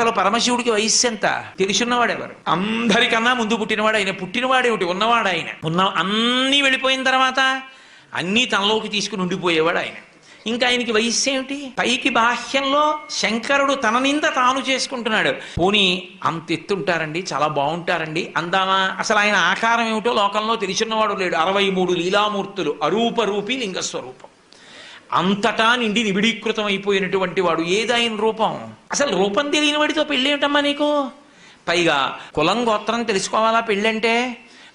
అసలు పరమశివుడికి వయస్సు ఎంత తెలుసున్నవాడెవరు? అందరికన్నా ముందు పుట్టినవాడు ఆయన. పుట్టినవాడేమిటి, ఉన్నవాడు ఆయన. అన్నీ వెళ్ళిపోయిన తర్వాత అన్నీ తనలోకి తీసుకుని ఉండిపోయేవాడు ఆయన. ఇంకా ఆయనకి వయస్సు ఏమిటి? పైకి బాహ్యంలో శంకరుడు తన నింద తాను చేసుకుంటున్నాడు. పోనీ అంత ఎత్తుంటారండి, చాలా బాగుంటారండి అందామా? అసలు ఆయన ఆకారం ఏమిటో లోకంలో తెలిసిన్నవాడు లేడు. 63 లీలామూర్తులు, అరూపరూపి లింగస్వరూపం, అంతటా నిండి నిబిడీకృతం అయిపోయినటువంటి వాడు. ఏదాయన రూపం? అసలు రూపం తెలియని వాడితో పెళ్ళి ఏమిటమ్మా నీకు? పైగా కులం గోత్రం తెలుసుకోవాలా పెళ్ళంటే?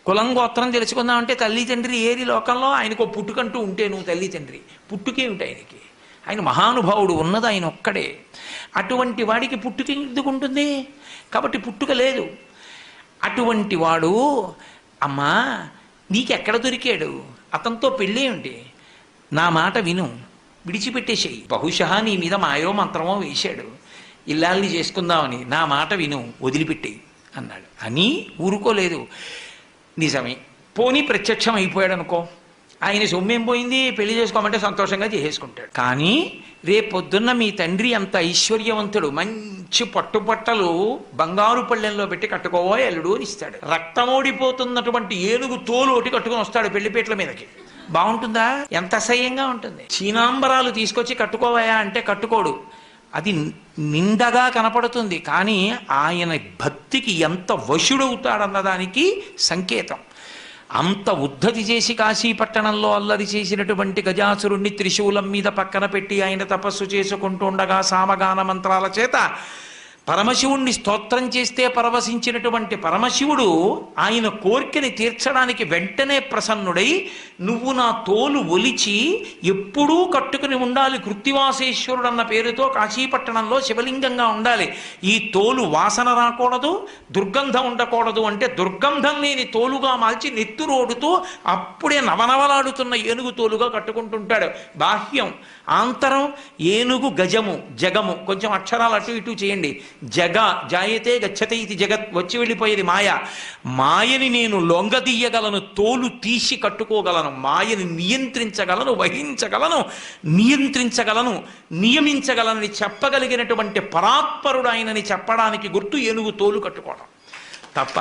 కులం గోత్రం తెలుసుకుందామంటే తల్లి తండ్రి ఏరి లోకంలో? ఆయనకు పుట్టుకంటూ ఉంటే నువ్వు తల్లి తండ్రి, పుట్టుకేమిటి ఆయనకి? ఆయన మహానుభావుడు, ఉన్నది ఆయన ఒక్కడే. అటువంటి వాడికి పుట్టుక ఎందుకు ఉంటుంది? కాబట్టి పుట్టుక లేదు. అటువంటి వాడు అమ్మా నీకెక్కడ దొరికాడు? అతనితో పెళ్ళి ఏమిటి? నా మాట విను, విడిచిపెట్టేసేయి. బహుశా నీ మీద మాయో మంత్రమో వేశాడు ఇల్లాల్ని చేసుకుందామని. నా మాట విను, వదిలిపెట్టేయి అన్నాడు. అని ఊరుకోలేదు. నిజమే, పోనీ ప్రత్యక్షం అయిపోయాడు అనుకో, ఆయన సొమ్మేం పోయింది, పెళ్లి చేసుకోమంటే సంతోషంగా చేసేసుకుంటాడు. కానీ రేపొద్దున్న మీ తండ్రి అంత ఐశ్వర్యవంతుడు, మంచి పట్టుబట్టలు బంగారు పళ్ళెంలో పెట్టి కట్టుకోవో ఎల్లుడు అని ఇస్తాడు. రక్తమోడిపోతున్నటువంటి ఏనుగు తోలు ఒకటి కట్టుకొని వస్తాడు పెళ్లిపేటల మీదకి. బాగుంటుందా? ఎంత అసహ్యంగా ఉంటుంది. చీనాంబరాలు తీసుకొచ్చి కట్టుకోవాయా అంటే కట్టుకోడు. అది నిండగా కనపడుతుంది. కానీ ఆయన భక్తికి ఎంత వశుడవుతాడన్నదానికి సంకేతం. అంత ఉద్ధతి చేసి కాశీపట్టణంలో అల్లరి చేసినటువంటి గజాసురుణ్ణి త్రిశూలం మీద పక్కన పెట్టి ఆయన తపస్సు చేసుకుంటుండగా సామగాన మంత్రాల చేత పరమశివుణ్ణి స్తోత్రం చేస్తే పరవశించినటువంటి పరమశివుడు ఆయన కోరికని తీర్చడానికి వెంటనే ప్రసన్నుడై, నువ్వు నా తోలు ఒలిచి ఎప్పుడూ కట్టుకుని ఉండాలి, కృత్తివాసేశ్వరుడు అన్న పేరుతో కాశీపట్టణంలో శివలింగంగా ఉండాలి. ఈ తోలు వాసన రాకూడదు, దుర్గంధం ఉండకూడదు అంటే దుర్గంధం లేని తోలుగా మార్చి నెత్తురోడుతూ అప్పుడే నవనవలాడుతున్న ఏనుగు తోలుగా కట్టుకుంటుంటాడు. బాహ్యం, ఆంతరం ఏనుగు, గజము, జగము. కొంచెం అక్షరాలు అటు ఇటు చేయండి. జగ జాయతే గచ్చతే ఇది జగత్, వచ్చి వెళ్ళిపోయేది మాయ. మాయని నేను లొంగదీయగలను, తోలు తీసి కట్టుకోగలను, మాయని నియంత్రించగలను, వహించగలను, నియంత్రించగలను, నియమించగలనని చెప్పగలిగినటువంటి పరాత్పరుడు ఆయనని చెప్పడానికి గుర్తు ఏనుగు తోలు కట్టుకోవడం తప్ప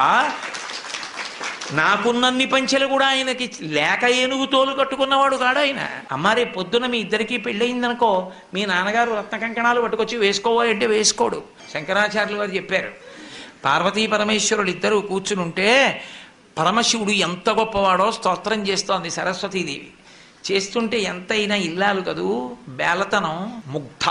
నాకున్నన్ని పంచెలు కూడా ఆయనకి లేక ఏనుగు తోలు కట్టుకున్నవాడు కాడు ఆయన. అమ్మ రేపు పొద్దున మీ ఇద్దరికీ పెళ్ళయిందనుకో, మీ నాన్నగారు రత్న కంకణాలు పట్టుకొచ్చి వేసుకోవాలి అంటే వేసుకోడు. శంకరాచార్యులు వారు చెప్పారు, పార్వతీ పరమేశ్వరులు ఇద్దరు కూర్చుని ఉంటే పరమశివుడు ఎంత గొప్పవాడో స్తోత్రం చేస్తోంది సరస్వతీదేవి. చేస్తుంటే ఎంతైనా ఇల్లాలు కదూ, బేలతనం, ముగ్ధ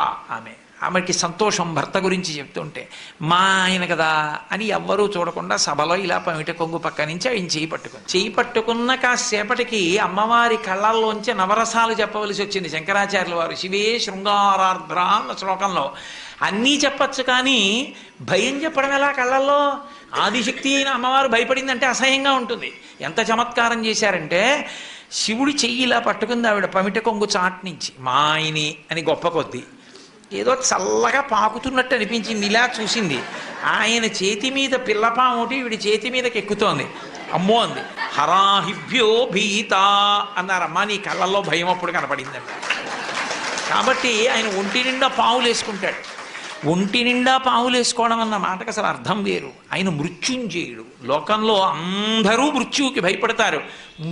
ఆమెకి సంతోషం భర్త గురించి చెప్తుంటే. మా ఆయన కదా అని ఎవ్వరూ చూడకుండా సభలో ఇలా పమిట కొంగు పక్క నుంచి ఆయన చేయి పట్టుకున్న కాసేపటికి అమ్మవారి కళ్ళల్లోంచి నవరసాలు చెప్పవలసి వచ్చింది శంకరాచార్యుల వారు. శివే శృంగారార్ద్ర అన్న శ్లోకంలో అన్నీ చెప్పచ్చు, కానీ భయం చెప్పడం ఎలా కళ్ళల్లో? ఆదిశక్తి అయిన అమ్మవారు భయపడిందంటే అసహ్యంగా ఉంటుంది. ఎంత చమత్కారం చేశారంటే, శివుడి చెయ్యి ఇలా పట్టుకుంది ఆవిడ పమిట కొంగు చాట్ నుంచి. మా ఆయని అని గొప్ప కొద్దీ ఏదో చల్లగా పాకుతున్నట్టు అనిపించింది. ఇలా చూసింది, ఆయన చేతి మీద పిల్లపాము ఒకటి వీడి చేతి మీదకి ఎక్కుతోంది. అమ్మో అంది. హరాహిభ్యో భీత అన్నారమ్మా, నీ కళ్ళల్లో భయం అప్పుడు కనపడిందంట. కాబట్టి ఆయన ఒంటి నిండా పావులు వేసుకుంటాడు. ఒంటి నిండా పావులు వేసుకోవడం అన్న మాటకు అసలు అర్థం వేరు. ఆయన మృత్యుంజయుడు. లోకంలో అందరూ మృత్యువుకి భయపడతారు.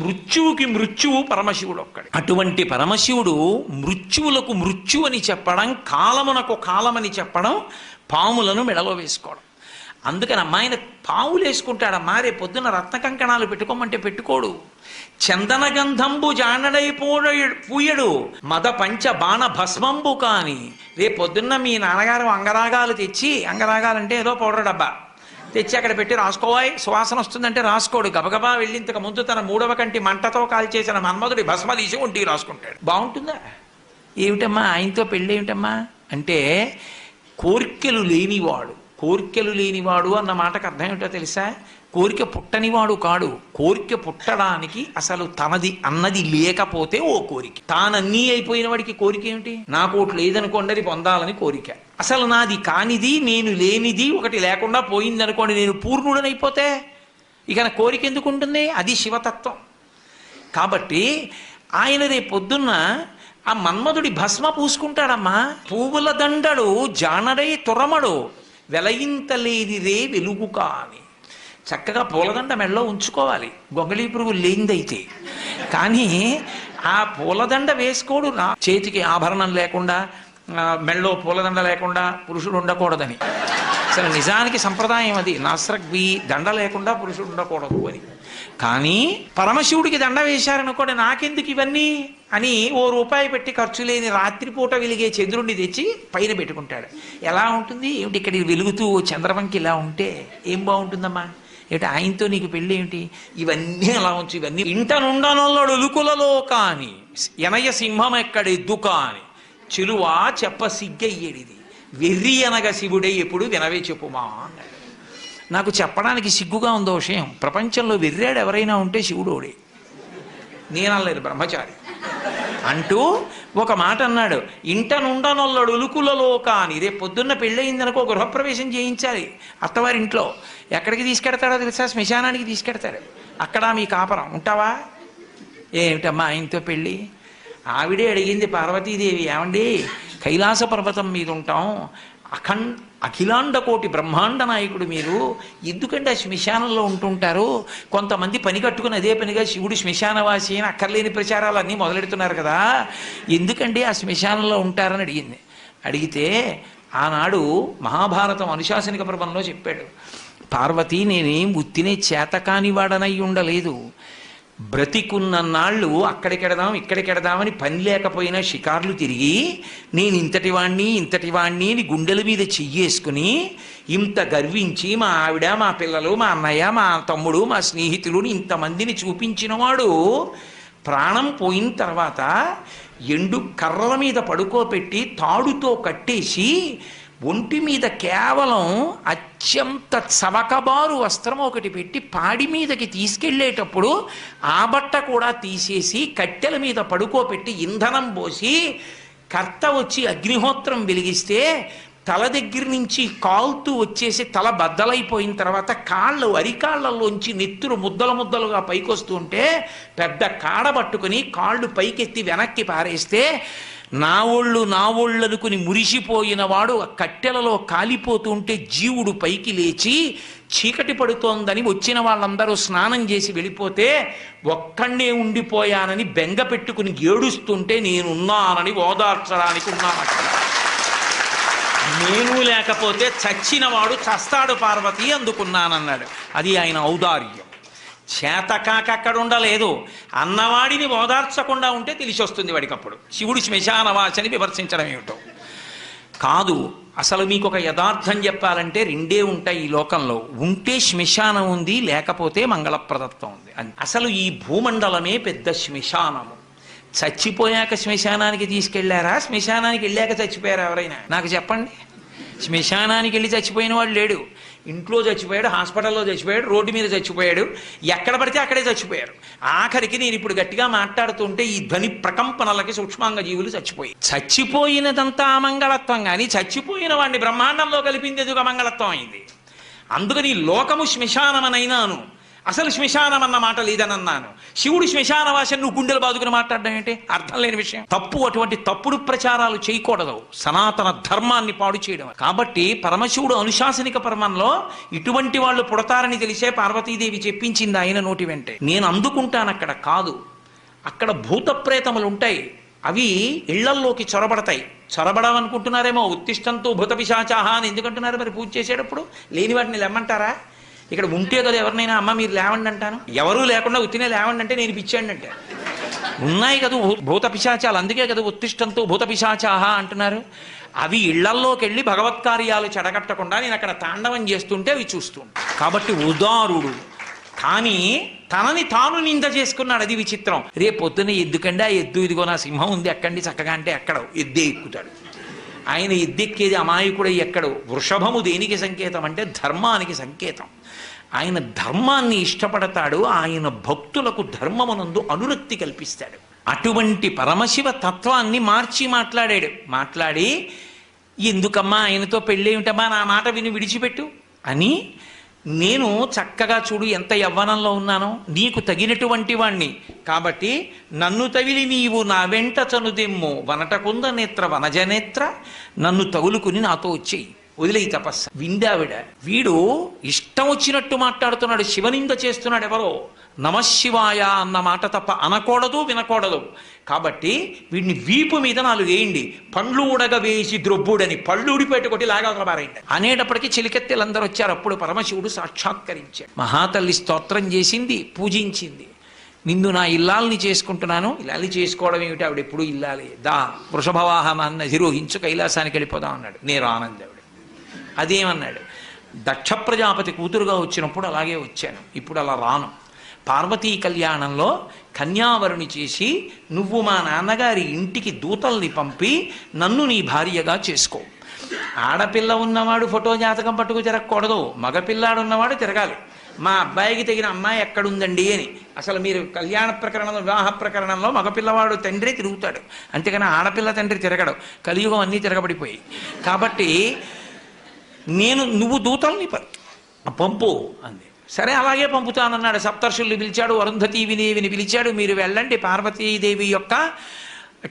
మృత్యువుకి మృత్యువు పరమశివుడు ఒక్కడు. అటువంటి పరమశివుడు మృత్యువులకు మృత్యు అని చెప్పడం, కాలమునకు కాలమని చెప్పడం, పాములను మెడలో వేసుకోవడం. అందుకని అమ్మాయిన పావులు వేసుకుంటాడమ్మా. రేపు పొద్దున్న రత్న కంకణాలు పెట్టుకోమంటే పెట్టుకోడు. చందన గంధంబు జానడై పూయడు, మద పంచ బాణ భస్మంబు కాని. రేపు పొద్దున్న మీ నాన్నగారు అంగరాగాలు తెచ్చి, అంగరాగాలంటే ఏదో పౌడర్ డబ్బా తెచ్చి అక్కడ పెట్టి రాసుకోవాయి, సువాసన వస్తుందంటే రాసుకోడు. గబగబా వెళ్ళి ఇంతకు ముందు తన 3వ కంటి మంటతో కాల్చేసిన మన్మధుడి భస్మ తీసి ఒంటికి రాసుకుంటాడు. బాగుంటుందా? ఏమిటమ్మా ఆయనతో పెళ్ళి ఏమిటమ్మా అంటే, కోర్కెలు లేనివాడు. కోరికలు లేనివాడు అన్న మాటకు అర్థం ఏమిటో తెలుసా? కోరిక పుట్టనివాడు కాడు. కోరిక పుట్టడానికి అసలు తనది అన్నది లేకపోతే ఓ కోరిక. తానన్నీ అయిపోయిన వాడికి కోరిక ఏమిటి? నాకు ఒకటి లేదనుకోండి, అది పొందాలని కోరిక. అసలు నాది కానిది, నేను లేనిది ఒకటి లేకుండా పోయిందనుకోండి, నేను పూర్ణుడనైపోతే ఇక నా కోరిక ఎందుకు ఉంటుంది? అది శివతత్వం. కాబట్టి ఆయన రేపు పొద్దున్న ఆ మన్మధుడి భస్మ పూసుకుంటాడమ్మా. పువ్వుల దండడు జానడై తురమడు, వెలయింతలేని రే వెలుగు కాని. చక్కగా పూలదండ మెడలో ఉంచుకోవాలి, గొంగళీ పురుగు లేనిదైతే. కానీ ఆ పూలదండ వేసుకోడు, నా చేతికి ఆభరణం లేకుండా మెడలో పూలదండ లేకుండా పురుషుడు ఉండకూడదని. అసలు నిజానికి సంప్రదాయం అది, నాస్రగ్వి దండ లేకుండా పురుషుడు ఉండకూడదు అని. కానీ పరమశివుడికి దండ వేశారనుకోండి, నాకెందుకు ఇవన్నీ అని ₹1 పెట్టి ఖర్చు లేని రాత్రిపూట వెలిగే చంద్రుడిని తెచ్చి పైన పెట్టుకుంటాడు. ఎలా ఉంటుంది ఏమిటి, ఇక్కడ వెలుగుతూ చంద్రవంకి ఇలా ఉంటే ఏం బాగుంటుందమ్మా, ఏమిటి ఆయనతో నీకు పెళ్ళి ఏమిటి, ఇవన్నీ అలా ఉంచు, ఇవన్నీ ఇంట నుండనొల్లడు ఉలుకులలో కాని ఎనయ సింహం ఎక్కడెద్దు కాని చెలువా చెప్ప సిగ్గయ్యేడిది వెర్రి అనగా శివుడే ఎప్పుడు వినవే చెప్పుమా అన్నాడు. నాకు చెప్పడానికి సిగ్గుగా ఉందో విషయం, ప్రపంచంలో వెర్రాడు ఎవరైనా ఉంటే శివుడోడే, నేనలేదు బ్రహ్మచారి అంటూ ఒక మాట అన్నాడు. ఇంట నుండనొల్లడు ఉలుకులలో కాని. రేపు పొద్దున్న పెళ్ళయిందనుకో గృహప్రవేశం చేయించాలి అత్తవారింట్లో. ఎక్కడికి తీసుకెడతాడో తెలుసా, శ్మశానానికి తీసుకెడతాడు. అక్కడ మీ కాపరం ఉంటావా, ఏమిటమ్మా ఆయనతో పెళ్ళి, ఆవిడే అడిగింది పార్వతీదేవి, ఏమండి కైలాస పర్వతం మీద ఉంటాం, అఖిలాండ కోటి బ్రహ్మాండ నాయకుడు మీరు, ఎందుకంటే ఆ శ్మశానంలో ఉంటుంటారు, కొంతమంది పని కట్టుకుని అదే పనిగా శివుడు శ్మశానవాసి అని అక్కర్లేని ప్రచారాలు అన్నీ మొదలెడుతున్నారు కదా, ఎందుకంటే ఆ శ్మశానంలో ఉంటారని అడిగింది. అడిగితే ఆనాడు మహాభారతం అనుశాసనిక పర్వంలో చెప్పాడు, పార్వతి నేనేం ఉత్తినే చేతకాని వాడనై ఉండలేదు, బ్రతికున్న నాళ్ళు అక్కడికెడదాం ఇక్కడికెడదామని పని లేకపోయినా షికార్లు తిరిగి నేను ఇంతటి వాణ్ణి అని గుండెల మీద చెయ్యేసుకుని ఇంత గర్వించి మా ఆవిడ, మా పిల్లలు, మా అన్నయ్య, మా తమ్ముడు, మా స్నేహితులు ఇంతమందిని చూపించినవాడు ప్రాణం పోయిన తర్వాత ఎండు కర్రల మీద పడుకోబెట్టి తాడుతో కట్టేసి ఒంటి మీద కేవలం అత్యంత చవకబారు వస్త్రం ఒకటి పెట్టి పాడి మీదకి తీసుకెళ్ళేటప్పుడు ఆ బట్ట కూడా తీసేసి కట్టెల మీద పడుకోబెట్టి ఇంధనం పోసి కర్త వచ్చి అగ్నిహోత్రం వెలిగిస్తే తల దగ్గర నుంచి కాలుతూ వచ్చేసి తల బద్దలైపోయిన తర్వాత అరికాళ్లలోంచి నెత్తురు ముద్దలుగా పైకొస్తుంటే పెద్ద కాడ పట్టుకుని కాళ్ళు పైకెత్తి వెనక్కి పారేస్తే నా ఒళ్ళు అనుకుని మురిసిపోయిన వాడు కట్టెలలో కాలిపోతుంటే జీవుడు పైకి లేచి చీకటి పడుతోందని వచ్చిన వాళ్ళందరూ స్నానం చేసి వెళ్ళిపోతే ఒక్కడే ఉండిపోయానని బెంగ పెట్టుకుని ఏడుస్తుంటే నేనున్నానని ఓదార్చడానికి ఉన్నానట. నేను లేకపోతే చచ్చినవాడు చస్తాడు పార్వతి, అందుకున్నానన్నాడు. అది ఆయన ఔదార్యం. చేతకాక అక్కడ ఉండలేదు, అన్నవాడిని ఓదార్చకుండా ఉంటే తెలిసి వస్తుంది వాడికప్పుడు శివుడు శ్మశానవాసని విమర్శించడం ఏమిటో కాదు. అసలు మీకు ఒక యథార్థం చెప్పాలంటే రెండే ఉంటాయి ఈ లోకంలో, ఉంటే శ్మశానం ఉంది, లేకపోతే మంగళప్రదత్వం ఉంది. అసలు ఈ భూమండలమే పెద్ద శ్మశానము. చచ్చిపోయాక శ్మశానానికి తీసుకెళ్లారా, శ్మశానానికి వెళ్ళాక చచ్చిపోయారా ఎవరైనా నాకు చెప్పండి. శ్మశానానికి వెళ్ళి చచ్చిపోయిన వాడు లేడు, ఇంట్లో చచ్చిపోయాడు, హాస్పిటల్లో చచ్చిపోయాడు, రోడ్డు మీద చచ్చిపోయాడు, ఎక్కడ పడితే అక్కడే చచ్చిపోయారు. ఆఖరికి నేను ఇప్పుడు గట్టిగా మాట్లాడుతుంటే ఈ ధ్వని ప్రకంపనలకి సూక్ష్మాంగ జీవులు చచ్చిపోయినదంతా అమంగళత్వం, కానీ చచ్చిపోయిన వాడిని బ్రహ్మాండంలో కలిపింది ఎదుగు అమంగళత్వం అయింది. అందుకని లోకము శ్మశానమనైనాను, అసలు శ్మశానం అన్న మాట లేదనన్నాను. శివుడు శ్మశానవాసం నువ్వు గుండెలు బాదుకుని మాట్లాడడం ఏంటి, అర్థం లేని విషయం. అటువంటి తప్పుడు ప్రచారాలు చేయకూడదు, సనాతన ధర్మాన్ని పాడు చేయడం. కాబట్టి పరమశివుడు అనుశాసనిక పర్వంలో ఇటువంటి వాళ్ళు పుడతారని తెలిసే పార్వతీదేవి చెప్పించింది ఆయన నోటి వెంటే. నేను అందుకుంటాను అక్కడ కాదు, అక్కడ భూత ప్రేతములు ఉంటాయి, అవి ఇళ్లల్లోకి చొరబడతాయి. చొరబడవనుకుంటున్నారేమో, ఉత్తిష్టంతో భూత పిశాచాహ అని ఎందుకంటున్నారు మరి పూజ చేసేటప్పుడు? లేని వాటిని లేమంటారా? ఇక్కడ ఉంటే కదా ఎవరినైనా అమ్మ మీరు లేవండి అంటాను, ఎవరూ లేకుండా ఉత్తినే లేవండి అంటే నేను పిచ్చాండి అంటే. ఉన్నాయి కదా భూత పిశాచాలు, అందుకే కదా ఉత్తిష్టంతో భూత పిశాచాహ అంటున్నారు. అవి ఇళ్లల్లోకి వెళ్ళి భగవత్కార్యాలు చెడగట్టకుండా నేను అక్కడ తాండవం చేస్తుంటే అవి చూస్తుంటా. కాబట్టి ఉదారుడు, కానీ తనని తాను నింద చేసుకున్నాడు, అది విచిత్రం. రేపు పొద్దున్న ఎందుకండి ఆ ఎద్దు, ఇదిగో నా సింహం ఉంది ఎక్కండి చక్కగా అంటే ఎక్కడో ఎద్దే ఎక్కుతాడు. ఆయన ఎద్దెక్కేది అమాయకుడై ఎక్కడో. వృషభము దేనికి సంకేతం అంటే ధర్మానికి సంకేతం. ఆయన ధర్మాన్ని ఇష్టపడతాడు, ఆయన భక్తులకు ధర్మమునందు అనురక్తి కల్పిస్తాడు. అటువంటి పరమశివ తత్వాన్ని మార్చి మాట్లాడి ఎందుకమ్మా ఆయనతో పెళ్ళేమిటమ్మా, నా మాట విని విడిచిపెట్టు అని, నేను చక్కగా చూడు ఎంత యవ్వనంలో ఉన్నానో, నీకు తగినటువంటి వాణ్ణి, కాబట్టి నన్ను తగిలి నీవు నా వెంట చనుదెమ్ము వనటకుంద నేత్ర వనజనేత్ర, నన్ను తగులుకుని నాతో వచ్చేయి వదిలేయి తపస్సు. విందావిడ, వీడు ఇష్టం వచ్చినట్టు మాట్లాడుతున్నాడు, శివనింద చేస్తున్నాడు. ఎవరో నమశివాయ అన్న మాట తప్ప అనకూడదు, వినకూడదు. కాబట్టి వీడిని వీపు మీద 4 వేయండి, పండ్లు ఉడగ వేసి ద్రొబ్బుడని, పళ్ళు ఊడిపోయేట కొట్టి లాగాబారైంది అనేటప్పటికీ చెలికెత్తెలందరూ వచ్చారు. అప్పుడు పరమశివుడు సాక్షాత్కరించాడు. మహాతల్లి స్తోత్రం చేసింది, పూజించింది. నిన్ను నా ఇల్లాల్ని చేసుకుంటున్నాను. ఇల్లాల్ని చేసుకోవడం ఏమిటి, ఆవిడ ఎప్పుడు ఇల్లాలి, దా వృషభవాహనాన్ని అధిరోహించు, కైలాసానికి వెళ్ళిపోదాం అన్నాడు. నేను ఆనందావిడ అదేమన్నాడు, దక్ష ప్రజాపతి కూతురుగా వచ్చినప్పుడు అలాగే వచ్చాను, ఇప్పుడు అలా రాను. పార్వతీ కళ్యాణంలో కన్యావరుని చేసి నువ్వు మా నాన్నగారి ఇంటికి దూతల్ని పంపి నన్ను నీ భార్యగా చేసుకో. ఆడపిల్ల ఉన్నవాడు ఫోటో జాతకం పట్టుకు తిరగకూడదు, మగపిల్లాడు ఉన్నవాడు తిరగాలి. మా అబ్బాయికి తగిన అమ్మాయి ఎక్కడుందండి అని. అసలు మీరు కళ్యాణ ప్రకరణంలో, వివాహ ప్రకరణంలో మగపిల్లవాడు తండ్రి తిరుగుతాడు, అంతేగాని ఆడపిల్ల తండ్రి తిరగడు. కలియుగం అన్నీ తిరగబడిపోయి. కాబట్టి నువ్వు దూతల్ని పంపు అంది. సరే అలాగే పంపుతానన్నాడు. సప్తర్షుల్ని పిలిచాడు, అరుంధతీదేవిని పిలిచాడు. మీరు వెళ్ళండి, పార్వతీదేవి యొక్క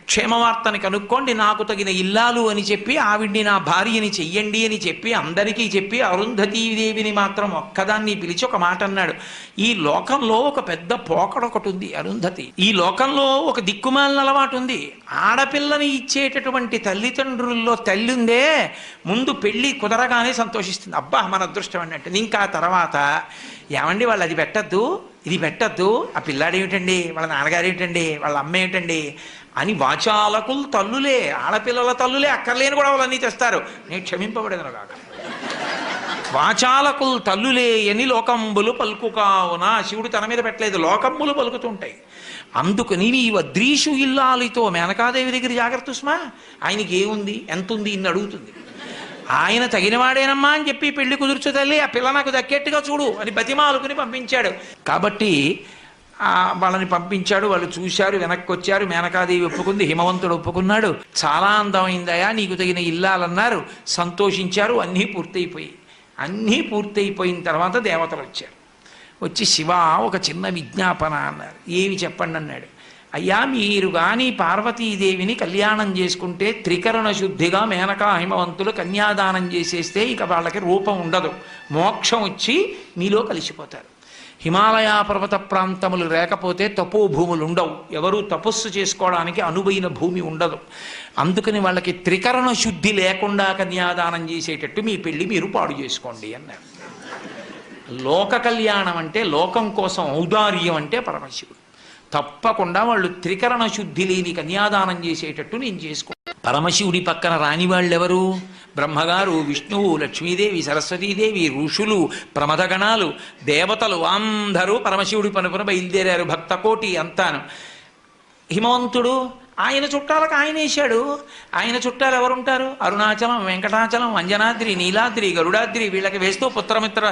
క్షేమవార్తని కనుక్కోండి, నాకు తగిన ఇల్లాలు అని చెప్పి ఆవిడ్ని నా భార్యని చెయ్యండి అని చెప్పి అందరికీ చెప్పి అరుంధతీదేవిని మాత్రం ఒక్కదాన్ని పిలిచి ఒక మాట అన్నాడు. ఈ లోకంలో ఒక పెద్ద పోకడొకటి ఉంది అరుంధతి. ఈ లోకంలో ఒక దిక్కుమాలిన అలవాటు ఉంది. ఆడపిల్లని ఇచ్చేటటువంటి తల్లిదండ్రుల్లో తల్లి ఉందే, ముందు పెళ్ళి కుదరగానే సంతోషిస్తుంది, అబ్బా మన అదృష్టం అన్నట్టు. ఇంకా తర్వాత ఏమండి వాళ్ళు అది పెట్టద్దు, ఇది పెట్టద్దు, ఆ పిల్లాడు ఏమిటండి, వాళ్ళ నాన్నగారు ఏమిటండి, వాళ్ళ అమ్మ ఏమిటండి అని వాచాలకులు తల్లులే, ఆడపిల్లల తల్లులే అక్కర్లేని కూడా వాళ్ళన్నీ తెస్తారు. నేను క్షమింపబడేదను కాక. వాచాలకులు తల్లులే అని లోకంబులు పలుకు కావున, శివుడు తన మీద పెట్టలేదు, లోకంబులు పలుకుతుంటాయి. అందుకని నీ వద్రీషు ఇల్లాలితో మేనకాదేవి దగ్గర జాగ్రత్త సుమా, ఆయనకి ఏముంది ఎంత ఉంది ఇన్ని అడుగుతుంది. ఆయన తగినవాడేనమ్మా అని చెప్పి పెళ్లి కుదుర్చు తల్లి, ఆ పిల్ల నాకు దక్కేట్టుగా చూడు అని బతిమాలుకుని పంపించాడు. కాబట్టి వాళ్ళని పంపించాడు. వాళ్ళు చూశారు, వెనక్కి వచ్చారు. మేనకాదేవి ఒప్పుకుంది, హిమవంతుడు ఒప్పుకున్నాడు. చాలా అందమైందయా, నీకు తగిన ఇల్లాలన్నారు. సంతోషించారు. అన్నీ పూర్తయిపోయిన తర్వాత దేవతలు వచ్చారు. వచ్చి శివ ఒక చిన్న విజ్ఞాపన అన్నారు. ఏమి చెప్పండి అన్నాడు. అయ్యా మీరు కానీ పార్వతీదేవిని కళ్యాణం చేసుకుంటే త్రికరణ శుద్ధిగా మేనకా హిమవంతులు కన్యాదానం చేసేస్తే ఇక వాళ్ళకి రూపం ఉండదు, మోక్షం వచ్చి మీలో కలిసిపోతారు. హిమాలయ పర్వత ప్రాంతములు లేకపోతే తపోభూములు ఉండవు, ఎవరూ తపస్సు చేసుకోవడానికి అనువైన భూమి ఉండదు. అందుకని వాళ్ళకి త్రికరణ శుద్ధి లేకుండా కన్యాదానం చేసేటట్టు మీ పెళ్ళి మీరు పాడు చేసుకోండి అన్నారు. లోక కళ్యాణం అంటే, లోకం కోసం ఔదార్యం అంటే పరమశివుడు. తప్పకుండా వాళ్ళు త్రికరణ శుద్ధి లేని కన్యాదానం చేసేటట్టు నేను చేసుకో. పరమశివుడి పక్కన రాని వాళ్ళెవరు? బ్రహ్మగారు, విష్ణువు, లక్ష్మీదేవి, సరస్వతీదేవి, ఋషులు, ప్రమథగణాలు, దేవతలు అందరూ పరమశివుడి పనుపున బయలుదేరారు. భక్తకోటి అంతాను. హిమవంతుడు ఆయన చుట్టాలకు ఆయన వేశాడు. ఆయన చుట్టాలు ఎవరుంటారు? అరుణాచలం, వెంకటాచలం, అంజనాద్రి, నీలాద్రి, గరుడాద్రి, వీళ్ళకి వేస్తూ పుత్రమిత్ర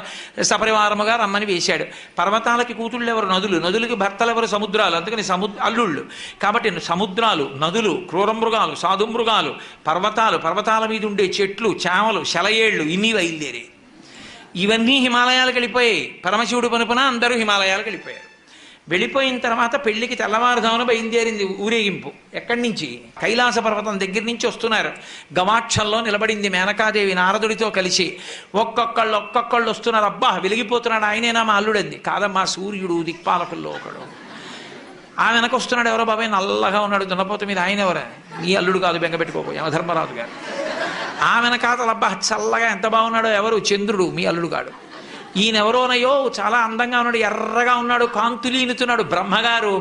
సపరివారముగా రమ్మని వేశాడు. పర్వతాలకి కూతుళ్ళు ఎవరు? నదులు. నదులకి భర్తలు ఎవరు? సముద్రాలు. అందుకని అల్లుళ్ళు. కాబట్టి సముద్రాలు, నదులు, క్రూరమృగాలు, సాధుమృగాలు, పర్వతాలు, పర్వతాల మీద ఉండే చెట్లు, చామలు, శలయేళ్ళు, ఇన్ని బయలుదేరి ఇవన్నీ హిమాలయాలకు వెళ్ళిపోయాయి. పరమశివుడు పనుపున అందరూ హిమాలయాలకు వెళ్ళిపోయారు. వెళ్ళిపోయిన తర్వాత పెళ్లికి తెల్లవారుజామున బయలుదేరింది ఊరేగింపు. ఎక్కడి నుంచి? కైలాస పర్వతం దగ్గర నుంచి వస్తున్నారు. గవాక్షంలో నిలబడింది మేనకాదేవి నారదుడితో కలిసి. ఒక్కొక్కళ్ళు వస్తున్నారు. అబ్బా వెలిగిపోతున్నాడు, ఆయనేనా మా అల్లుడంది. కాదమ్మా, సూర్యుడు దిక్పాలకుల్లో ఒకడు. ఆ వెనక వస్తున్నాడు. ఎవరో బాబాయ్ నల్లగా ఉన్నాడు దున్నపోత మీద, ఆయన ఎవరా? నీ అల్లుడు కాదు, బెంగపెట్టుకోకు, యమధర్మరాజు గారు. ఆ వెనకాతలు అబ్బా చల్లగా ఎంత బాగున్నాడో, ఎవరు? చంద్రుడు, మీ అల్లుడు కాడు. ఈయనెవరోనయో చాలా అందంగా ఉన్నాడు, ఎర్రగా ఉన్నాడు, కాంతులీనుతున్నాడు. బ్రహ్మగారు,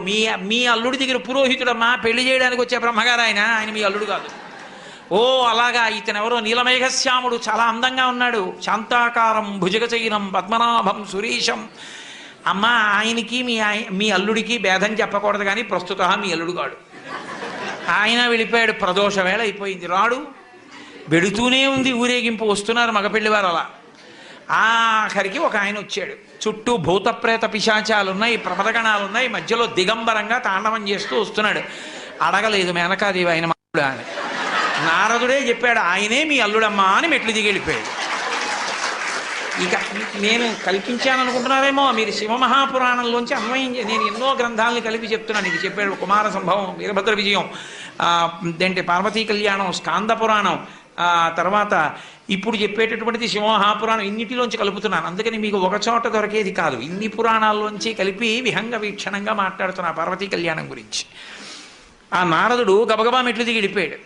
మీ అల్లుడి దగ్గర పురోహితుడమ్మా, పెళ్లి చేయడానికి వచ్చే బ్రహ్మగారు ఆయన మీ అల్లుడు కాదు. ఓ అలాగా, ఇతనెవరో నీలమేఘశ్యాముడు, చాలా అందంగా ఉన్నాడు, శాంతాకారం, భుజగచైనం, పద్మనాభం, సురేశం. అమ్మా ఆయనకి మీ అల్లుడికి భేదం చెప్పకూడదు, కానీ ప్రస్తుత మీ అల్లుడు కాడు. ఆయన వెళ్ళిపోయాడు. ప్రదోష వేళ అయిపోయింది, రాడు. వెడుతూనే ఉంది ఊరేగింపు. వస్తున్నారు మగపెళ్లివారు. అలా ఆఖరికి ఒక ఆయన వచ్చాడు. చుట్టూ భూతప్రేత పిశాచాలు ఉన్నాయి, ప్రమదగణాలు ఉన్నాయి, మధ్యలో దిగంబరంగా తాండవం చేస్తూ వస్తున్నాడు. అడగలేదు మేనకాదేవి ఆయన అల్లుడా అని. నారదుడే చెప్పాడు, ఆయనే మీ అల్లుడమ్మా అని మెట్లు దిగి వెళ్ళిపోయాడు. ఇక నేను కల్పించాను అనుకుంటున్నారేమో, మీరు శివమహాపురాణంలోంచి అన్వయం నేను ఎన్నో గ్రంథాలని కలిపి చెప్తున్నాను. ఇది చెప్పాడు కుమార సంభవం, వీరభద్ర విజయం, పార్వతీ కళ్యాణం, స్కాంద పురాణం, తర్వాత ఇప్పుడు చెప్పేటటువంటిది సింహాపురాణం ఇన్నిటిలోంచి కలుపుతున్నాను, అందుకని మీకు ఒక చోట దొరికేది కాదు, ఇన్ని పురాణాల్లోంచి కలిపి విహంగ వీక్షణంగా మాట్లాడుతున్నా పార్వతీ కళ్యాణం గురించి. ఆ నారదుడు గబగబా మెట్లు దిగి వెళ్ళిపోయాడు.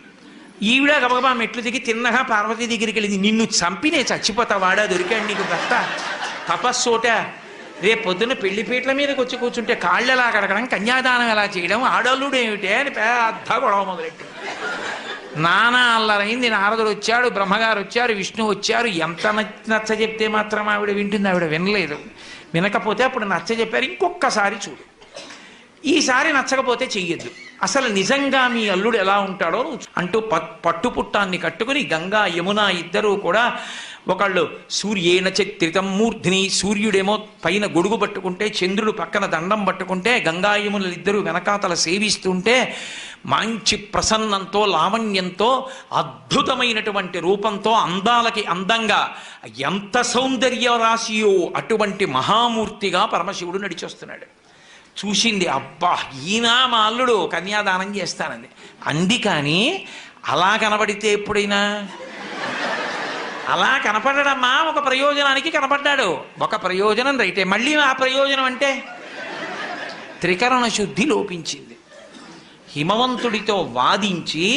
ఈవిడ గబగబా మెట్లు దిగి తిన్నగా పార్వతీ దగ్గరికి వెళ్ళింది. నిన్ను చంపినే చచ్చిపోతా, వాడా దొరికాడు నీకు భర్త, తపస్సోట, రేపు పొద్దున్న పెళ్లిపీటల మీదకి వచ్చి కూర్చుంటే కాళ్ళు ఎలా కడగడం, కన్యాదానం ఎలా చేయడం, ఆడల్లుడు ఏమిటే అని పెద్ద గొడవ మొదలెట్టి నానా అల్లరైంది. నారదుడు వచ్చాడు, బ్రహ్మగారు వచ్చారు, విష్ణువు వచ్చారు. ఎంత నచ్చ చెప్తే మాత్రం ఆవిడ వింటుంది? ఆవిడ వినలేదు. వినకపోతే అప్పుడు నచ్చ చెప్పారు, ఇంకొక్కసారి చూడు, ఈసారి నచ్చకపోతే చెయ్యొద్దు, అసలు నిజంగా మీ అల్లుడు ఎలా ఉంటాడో అంటూ పట్టుపుట్టాన్ని కట్టుకుని గంగా యమున ఇద్దరూ కూడా, ఒకళ్ళు సూర్యేణ చిత్రితం మూర్ధిని, సూర్యుడేమో పైన గొడుగు పట్టుకుంటే, చంద్రుడు పక్కన దండం పట్టుకుంటే, గంగా యమునలు ఇద్దరు వెనకాతల సేవిస్తుంటే, మంచి ప్రసన్నంతో లావణ్యంతో అద్భుతమైనటువంటి రూపంతో అందాలకి అందంగా ఎంత సౌందర్య రాశియో అటువంటి మహామూర్తిగా పరమశివుడు నడిచొస్తున్నాడు. చూసింది, అబ్బా ఈయన మా అల్లుడు, కన్యాదానం చేస్తానంది అంది. కానీ అలా కనబడితే ఎప్పుడైనా అలా కనపడడమ్మా, ఒక ప్రయోజనానికి కనపడ్డాడు. ఒక ప్రయోజనం రైతే, మళ్ళీ ఆ ప్రయోజనం అంటే త్రికరణ శుద్ధి లోపించింది. హిమవంతుడితో వాదించి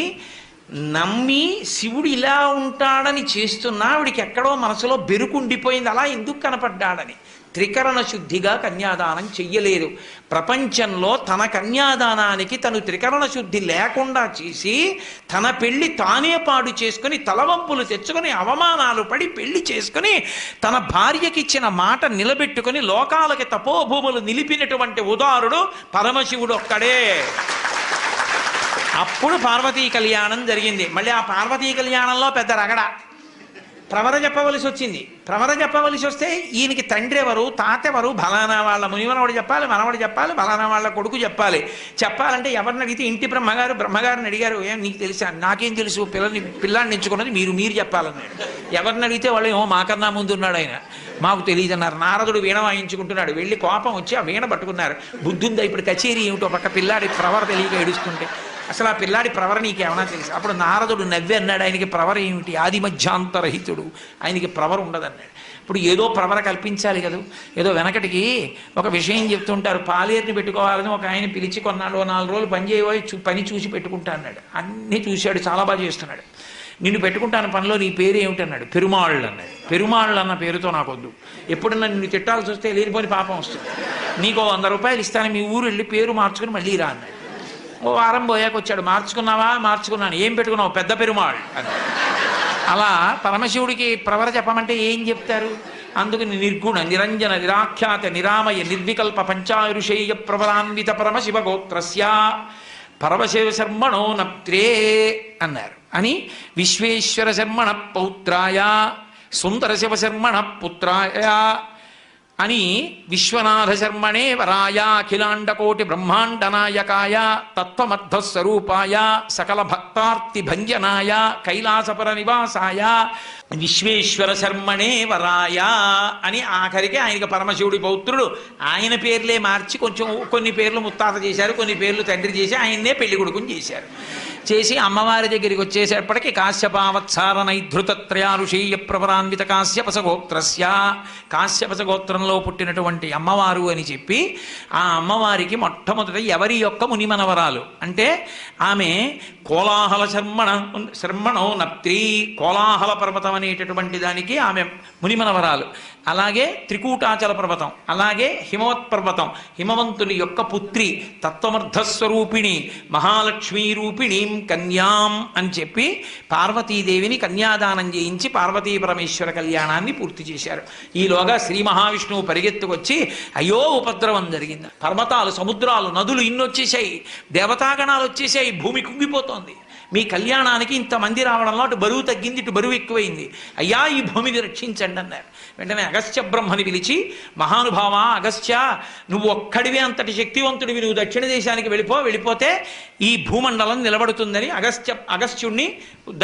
నమ్మి శివుడు ఇలా ఉంటాడని చేస్తున్నా ఆవిడికి ఎక్కడో మనసులో బెరుకుండిపోయింది, అలా ఎందుకు కనపడ్డాడని. త్రికరణ శుద్ధిగా కన్యాదానం చెయ్యలేదు. ప్రపంచంలో తన కన్యాదానానికి తను త్రికరణ శుద్ధి లేకుండా చేసి తన పెళ్లి తానే పాడు చేసుకుని తలవంపులు తెచ్చుకొని అవమానాలు పడి పెళ్లి చేసుకుని తన భార్యకిచ్చిన మాట నిలబెట్టుకుని లోకాలకి తపోభూములు నిలిపినటువంటి ఉదారుడు పరమశివుడు ఒక్కడే. అప్పుడు పార్వతీ కళ్యాణం జరిగింది. మళ్ళీ ఆ పార్వతీ కళ్యాణంలో పెద్ద రగడ, ప్రవర చెప్పవలసి వచ్చింది. ప్రవర చెప్పవలసి వస్తే ఈయనకి తండ్రి ఎవరు, తాత ఎవరు, బలానా వాళ్ళ మునిమనవాడు చెప్పాలి, మనవాడు చెప్పాలి, బలానా వాళ్ళ కొడుకు చెప్పాలి. చెప్పాలంటే ఎవరిని అడిగితే ఇంటి బ్రహ్మగారిని అడిగారు, ఏం నీకు తెలుసా? నాకేం తెలుసు, పిల్లాన్ని ఎంచుకున్నది మీరు చెప్పాలన్నాడు. ఎవరిని అడిగితే వాళ్ళు ఏమో మాకన్నా ముందు ఉన్నాడు ఆయన, మాకు తెలియదు అన్నారు. నారదుడు వీణ వాయించుకుంటున్నాడు, వెళ్ళి కోపం వచ్చి ఆ వీణ పట్టుకున్నారు. బుద్ధుందా ఇప్పుడు కచేరీ ఏమిటో, పక్క పిల్లాడి ప్రవర తెలియక ఏడుస్తుంటే, అసలు ఆ పిల్లాడి ప్రవర నీకేమన్నా తెలుసు? అప్పుడు నారదుడు నవ్వి అన్నాడు, ఆయనకి ప్రవర ఏమిటి, ఆది మధ్యాంతరహితుడు, ఆయనకి ప్రవర ఉండదన్నాడు. ఇప్పుడు ఏదో ప్రవర కల్పించాలి కదా. ఏదో వెనకటికి ఒక విషయం చెప్తుంటారు, పాలేరుని పెట్టుకోవాలని ఒక ఆయన పిలిచి కొన్నాళ్ళు 4 రోజులు పని చేయబోయి పని చూసి పెట్టుకుంటా అన్నాడు. అన్నీ చూశాడు, చాలా బాగా చేస్తున్నాడు. నిన్ను పెట్టుకుంటాను పనిలో, నీ పేరు ఏమిటన్నాడు. పెరుమాళ్ళు అన్నాడు. పెరుమాళ్ళు అన్న పేరుతో నాకొద్దు, ఎప్పుడన్నా నిన్ను తిట్టాల్సి వస్తే లేనిపోని పాపం వస్తుంది, నీకు 100 రూపాయలు ఇస్తాను, మీ ఊరు వెళ్ళి పేరు మార్చుకుని మళ్ళీ రా అన్నాడు. ఓ వారం పోయాక వచ్చాడు, మార్చుకున్నావా? మార్చుకున్నాను. ఏం పెట్టుకున్నావు? పెద్ద పెరుమాళ్ అని. అలా పరమశివుడికి ప్రవర చెప్పమంటే ఏం చెప్తారు? అందుకని నిర్గుణ నిరంజన నిరాఖ్యాత నిరామయ నిర్వికల్ప పంచారుషేయ ప్రవరాన్విత పరమశివ గోత్రస్య పరమశివ శర్మణో నప్త్రే అన్నారు. అని విశ్వేశ్వర శర్మణ పౌత్రాయ సుందర శివ శర్మణ పుత్రాయ అని విశ్వనాథ శర్మణే వరాయ అఖిలాండకోటి బ్రహ్మాండ నాయకాయ తత్వమర్థస్వరూపాయ సకల భక్తార్తి భంజనాయ కైలాసపర నివాసాయ విశ్వేశ్వర శర్మణే వరాయ అని ఆఖరికి ఆయనకి పరమశివుడి పౌత్రుడు. ఆయన పేర్లే మార్చి కొంచెం కొన్ని పేర్లు ముత్తాత చేశారు, కొన్ని పేర్లు తండ్రి చేసి ఆయన్నే పెళ్లి కొడుకుని చేశారు. చేసి అమ్మవారి దగ్గరికి వచ్చేసేపటికి కాశ్యపావత్సార నైధృతత్రయారుషేయ ప్రవరాన్విత కాశ్యపసగోత్రస్య కాశ్యపసగోత్రంలో పుట్టినటువంటి అమ్మవారు అని చెప్పి ఆ అమ్మవారికి మొట్టమొదట ఎవరి యొక్క మునిమనవరాలు అంటే ఆమె కోలాహల శర్మణో నప్త్రి, కోలాహల పర్వతం అనేటటువంటి దానికి ఆమె మునిమనవరాలు. అలాగే త్రికూటాచల పర్వతం, అలాగే హిమవత్ పర్వతం, హిమవంతుని యొక్క పుత్రి, తత్వమర్థస్వరూపిణి, మహాలక్ష్మీ రూపిణీం కన్యాం అని చెప్పి పార్వతీదేవిని కన్యాదానం చేయించి పార్వతీ పరమేశ్వర కళ్యాణాన్ని పూర్తి చేశారు. ఈలోగా శ్రీ మహావిష్ణువు పరిగెత్తుకొచ్చి అయ్యో ఉపద్రవం జరిగింది, పర్వతాలు, సముద్రాలు, నదులు ఇన్నొచ్చేసాయి, దేవతాగణాలు వచ్చేసాయి, భూమి కుంగిపోతోంది, మీ కళ్యాణానికి ఇంతమంది రావడంలో అటు బరువు తగ్గింది, ఇటు బరువు ఎక్కువైంది, అయ్యా ఈ భూమిని రక్షించండి అన్నారు. వెంటనే అగస్త్య బ్రహ్మని పిలిచి, మహానుభావ అగస్త్య, నువ్వు ఒక్కడివే అంతటి శక్తివంతుడివి, నువ్వు దక్షిణ దేశానికి వెళ్ళిపోతే ఈ భూమండలం నిలబడుతుందని అగస్త్యుణ్ణి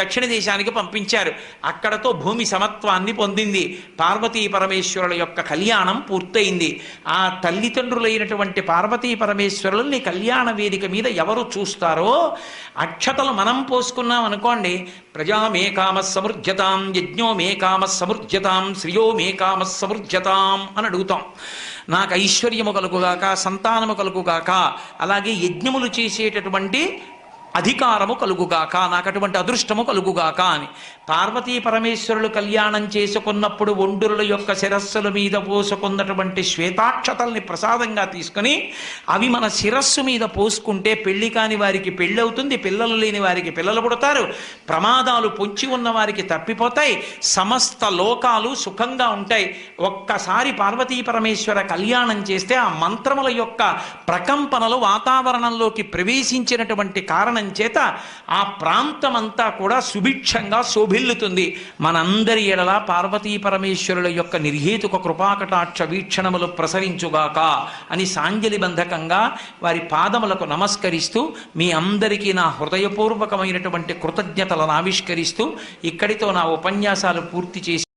దక్షిణ దేశానికి పంపించారు. అక్కడతో భూమి సమత్వాన్ని పొందింది, పార్వతీ పరమేశ్వరుల యొక్క కళ్యాణం పూర్తయింది. ఆ తల్లిదండ్రులైనటువంటి పార్వతీ పరమేశ్వరుల్ని కళ్యాణ వేదిక మీద ఎవరు చూస్తారో అక్షతలు మనం ఫలం పోసుకున్నాం అనుకోండి, ప్రజా మే కామ సమృజ్యతాం, యజ్ఞో మే కామ సమృజ్యతాం, శ్రియో మే కామ సమృజ్యతాం అని అడుగుతాం. నాకు ఐశ్వర్యము కలుగుగాక, సంతానము కలుగుగాక, అలాగే యజ్ఞములు చేసేటటువంటి అధికారము కలుగుగాక, నాకు అటువంటి అదృష్టము కలుగుగాక అని. పార్వతీ పరమేశ్వరులు కళ్యాణం చేసుకున్నప్పుడు ఒండురుల యొక్క శిరస్సుల మీద పోసుకున్నటువంటి శ్వేతాక్షతల్ని ప్రసాదంగా తీసుకుని అవి మన శిరస్సు మీద పోసుకుంటే పెళ్లి కాని వారికి పెళ్ళి అవుతుంది, పిల్లలు లేని వారికి పిల్లలు పుడతారు, ప్రమాదాలు పొంచి ఉన్న వారికి తప్పిపోతాయి, సమస్త లోకాలు సుఖంగా ఉంటాయి. ఒక్కసారి పార్వతీ పరమేశ్వర కళ్యాణం చేస్తే ఆ మంత్రముల యొక్క ప్రకంపనలు వాతావరణంలోకి ప్రవేశించినటువంటి కారణం చేత ఆ ప్రాంతమంతా కూడా సుభిక్షంగా శోభిల్లుతుంది. మనందరి ఎడల పార్వతీ పరమేశ్వరుల యొక్క నిర్హేతుక కృపాకటాక్ష వీక్షణములు ప్రసరించుగాక అని సాంజలి బంధకంగా వారి పాదములకు నమస్కరిస్తూ మీ అందరికీ నా హృదయపూర్వకమైనటువంటి కృతజ్ఞతలను ఆవిష్కరిస్తూ ఇక్కడితో నా ఉపన్యాసాలు పూర్తి చేసి